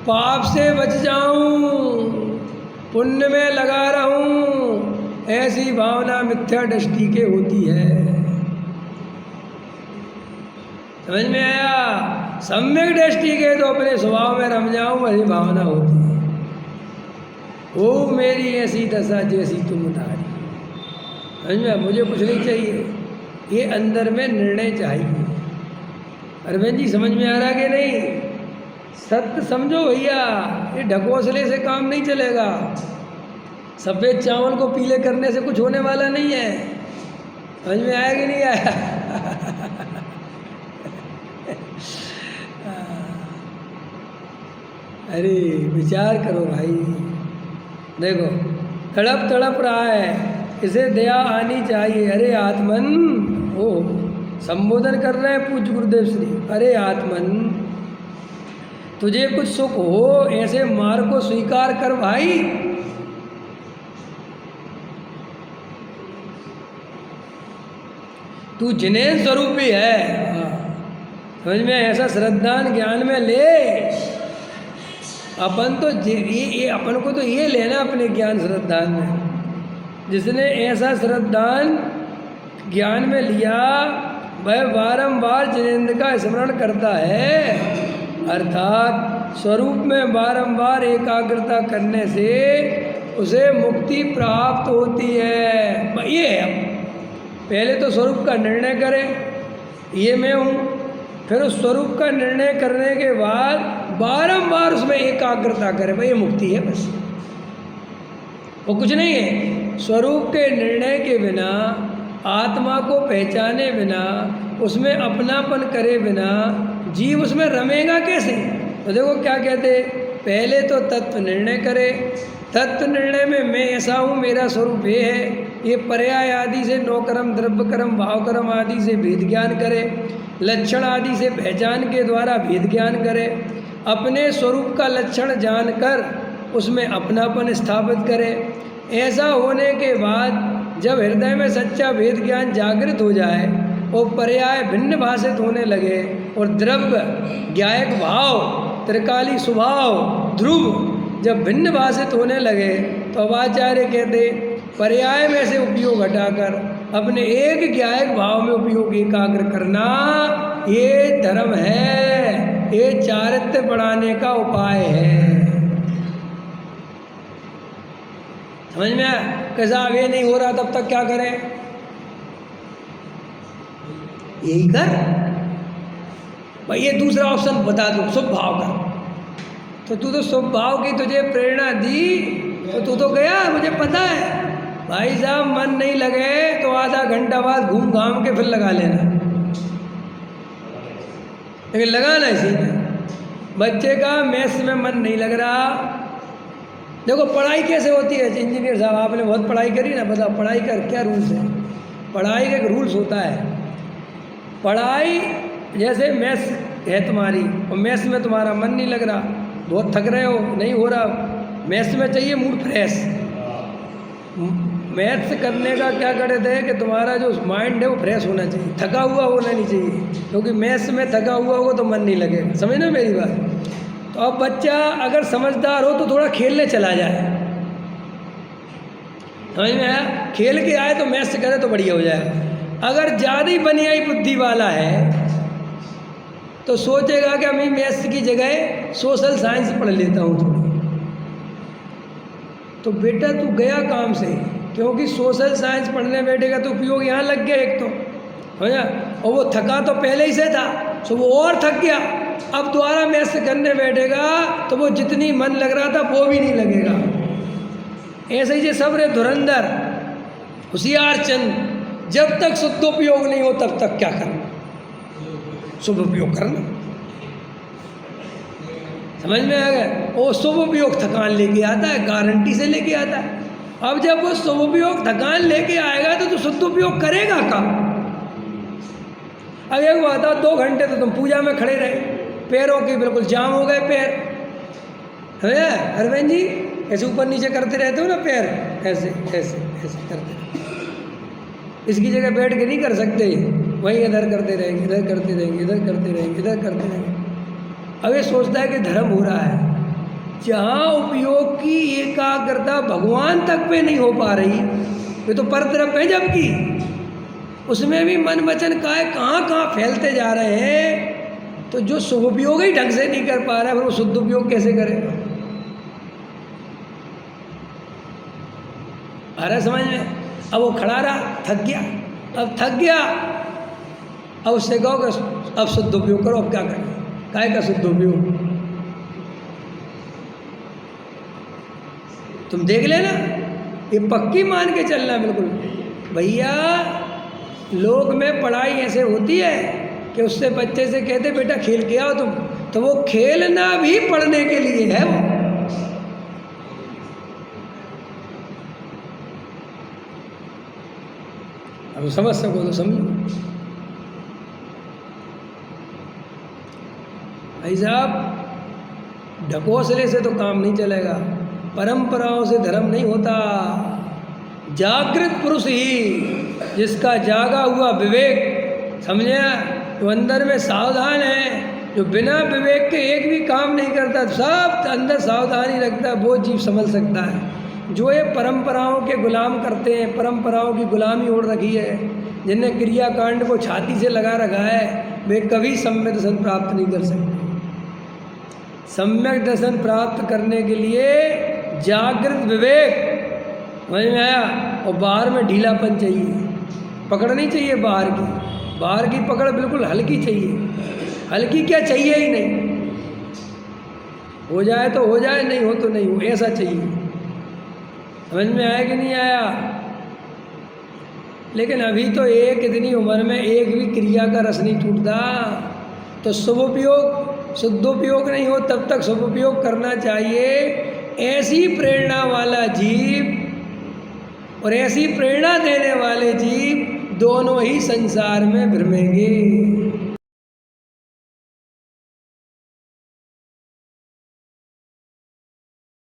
पाप से बच जाऊं, पुण्य में लगा रहूं, ऐसी भावना मिथ्या दृष्टि के होती है। समझ में आया? सम्यक दृष्टि के तो अपने स्वभाव में रम जाऊं, वही भावना होती है। ओ मेरी ऐसी दशा जैसी तुम उतारी। समझ में? मुझे कुछ नहीं चाहिए, ये अंदर में निर्णय चाहिए। अरविंद जी समझ में आ रहा कि नहीं? सत्य समझो भैया, ये ढकोसले से काम नहीं चलेगा। सफ़ेद चावल को पीले करने से कुछ होने वाला नहीं है। समझ में आया कि नहीं आया? अरे विचार करो भाई। देखो तड़प तड़प रहा है, इसे दया आनी चाहिए। अरे आत्मन, ओ संबोधन कर रहे हैं पूज्य गुरुदेव श्री। अरे आत्मन, तुझे कुछ सुख हो ऐसे मार्ग को स्वीकार कर भाई। तू जिनेन्द्र स्वरूपी है। समझ में? ऐसा श्रद्धान ज्ञान में ले। अपन तो ये अपन को तो ये लेना अपने ज्ञान श्रद्धान में। जिसने ऐसा श्रद्धान ज्ञान में लिया वह बारंबार जिनेन्द्र का स्मरण करता है, अर्थात स्वरूप में बारंबार एकाग्रता करने से उसे मुक्ति प्राप्त होती है। ये है, पहले तो स्वरूप का निर्णय करें ये मैं हूँ, फिर उस स्वरूप का निर्णय करने के बाद बारंबार उसमें एकाग्रता करें, भाई ये मुक्ति है बस। वो कुछ नहीं है। स्वरूप के निर्णय के बिना, आत्मा को पहचाने बिना, उसमें अपनापन करे बिना जीव उसमें रमेगा कैसे? तो देखो क्या कहते, पहले तो तत्व निर्णय करे। तत्व निर्णय में मैं ऐसा हूँ, मेरा स्वरूप ये है, ये पर्याय आदि से नौकर्म द्रव्य कर्म भाव कर्म आदि से भेद ज्ञान करे, लक्षण आदि से पहचान के द्वारा भेद ज्ञान करे, अपने स्वरूप का लक्षण जानकर उसमें अपनापन स्थापित करे। ऐसा होने के बाद जब हृदय में सच्चा भेद ज्ञान जागृत हो जाए और पर्याय भिन्न भाषित होने लगे और द्रव्य ज्ञायक भाव त्रिकाली स्वभाव ध्रुव जब भिन्न भाषित होने लगे तो अब आचार्य कहते पर्याय में से उपयोग हटाकर अपने एक ज्ञायक भाव में उपयोग एकाग्र करना ये धर्म है, ये चारित्र्य बढ़ाने का उपाय है। समझ में आया? कैसा अब ये नहीं हो रहा तब तक क्या करें? यही कर भाई। ये दूसरा ऑप्शन बता दो, शुभ भाव कर। तो तू तो शुभ भाव की तुझे प्रेरणा दी तो तू तो गया, मुझे पता है। भाई साहब मन नहीं लगे तो आधा घंटा बाद घूम घाम के फिर लगा लेना, लेकिन लगाना इसी में। बच्चे का मैथ्स में मन नहीं लग रहा। देखो पढ़ाई कैसे होती है इंजीनियर साहब, आपने बहुत पढ़ाई करी ना, बताओ पढ़ाई का क्या रूल्स है? पढ़ाई का एक रूल्स होता है। पढ़ाई जैसे मैथ्स है तुम्हारी और मैथ्स में तुम्हारा मन नहीं लग रहा, बहुत थक रहे हो, नहीं हो रहा, मैथ्स में चाहिए मूड फ्रेश। मैथ्स करने का क्या करते थे कि तुम्हारा जो माइंड है वो फ्रेश होना चाहिए, थका हुआ होना नहीं चाहिए, क्योंकि मैथ्स में थका हुआ होगा तो मन नहीं लगेगा। समझ ना मेरी बात? तो अब बच्चा अगर समझदार हो तो थोड़ा खेलने चला जाए। समझ में आया? खेल के आए तो मैथ्स करे तो बढ़िया हो जाएगा। अगर ज़्यादा ही बनियाई बुद्धि वाला है तो सोचेगा कि मैं मैथ्स की जगह सोशल साइंस पढ़ लेता हूँ थोड़ी। तो बेटा तू गया काम से, क्योंकि सोशल साइंस पढ़ने बैठेगा तो उपयोग यहाँ लग गया एक तो, है ना? और वो थका तो पहले ही से था, तो वो और थक गया। अब दोबारा मैथ्स करने बैठेगा तो वो जितनी मन लग रहा था वो भी नहीं लगेगा। ऐसे ही जो सब्र धुरंधर होशियार चंद, जब तक शुद्धोपयोग नहीं हो तब तक क्या करना? शुभ उपयोग करना। समझ में आ गया? वो शुभ उपयोग थकान लेके आता है, गारंटी से लेके आता है। अब जब वो शुभ उपयोग थकान लेके आएगा तो तू शुद्ध उपयोग करेगा कब? अब एक बात, 2 घंटे तो तुम पूजा में खड़े रहे, पैरों के बिल्कुल जाम हो गए पैर, है अरविंद जी? ऐसे ऊपर नीचे करते रहते हो ना पैर, ऐसे ऐसे ऐसे करते रहते। इसकी जगह बैठ के नहीं कर सकते, वहीं इधर करते रहेंगे, इधर करते रहेंगे, इधर करते रहेंगे, इधर करते रहेंगे। अब ये सोचता है कि धर्म हो रहा है, जहाँ उपयोग की एकाग्रता भगवान तक पे नहीं हो पा रही, वे तो पर तरफ है, जबकि उसमें भी मन वचन काय कहाँ कहाँ फैलते जा रहे हैं। तो जो शुभ उपयोग ही ढंग से नहीं कर पा रहा है, फिर वो शुद्ध उपयोग कैसे करेगा? आ रहा समझ में? अब वो खड़ा रहा, थक गया, अब थक गया, अब उससे कहो कि अब शुद्ध उपयोग करो। अब क्या करें? काय का शुद्ध उपयोग? तुम देख लेना, ये पक्की मान के चलना बिल्कुल। भैया लोक में पढ़ाई ऐसे होती है कि उससे बच्चे से कहते बेटा खेल के आओ तुम, तो वो खेलना भी पढ़ने के लिए है। वो अब समझ सको तो समझो। भाई साहब ढकोसले से तो काम नहीं चलेगा, परंपराओं से धर्म नहीं होता। जागृत पुरुष ही, जिसका जागा हुआ विवेक, समझे, तो अंदर में सावधान है, जो बिना विवेक के एक भी काम नहीं करता, सब अंदर सावधानी रखता है, वो जीव समझ सकता है। जो ये परंपराओं के गुलाम करते हैं, परंपराओं की गुलामी ओढ़ रखी है, जिन्हें क्रियाकांड को छाती से लगा रखा है, वे कभी सम्यक दर्शन प्राप्त नहीं कर सकते। सम्यक दर्शन प्राप्त करने के लिए जागृत विवेक, समझ में आया? और बाहर में ढीलापन चाहिए, पकड़ नहीं चाहिए बाहर की पकड़ बिल्कुल हल्की चाहिए। हल्की क्या चाहिए ही नहीं, हो जाए तो हो जाए, नहीं हो तो नहीं हो, ऐसा चाहिए। समझ में आया कि नहीं आया? लेकिन अभी तो एक इतनी उम्र में एक भी क्रिया का रस नहीं टूटता, तो शुद्धोपयोग नहीं हो तब तक शुभोपयोग करना चाहिए। ऐसी प्रेरणा वाला जीव और ऐसी प्रेरणा देने वाले जीव दोनों ही संसार में भ्रमेंगे।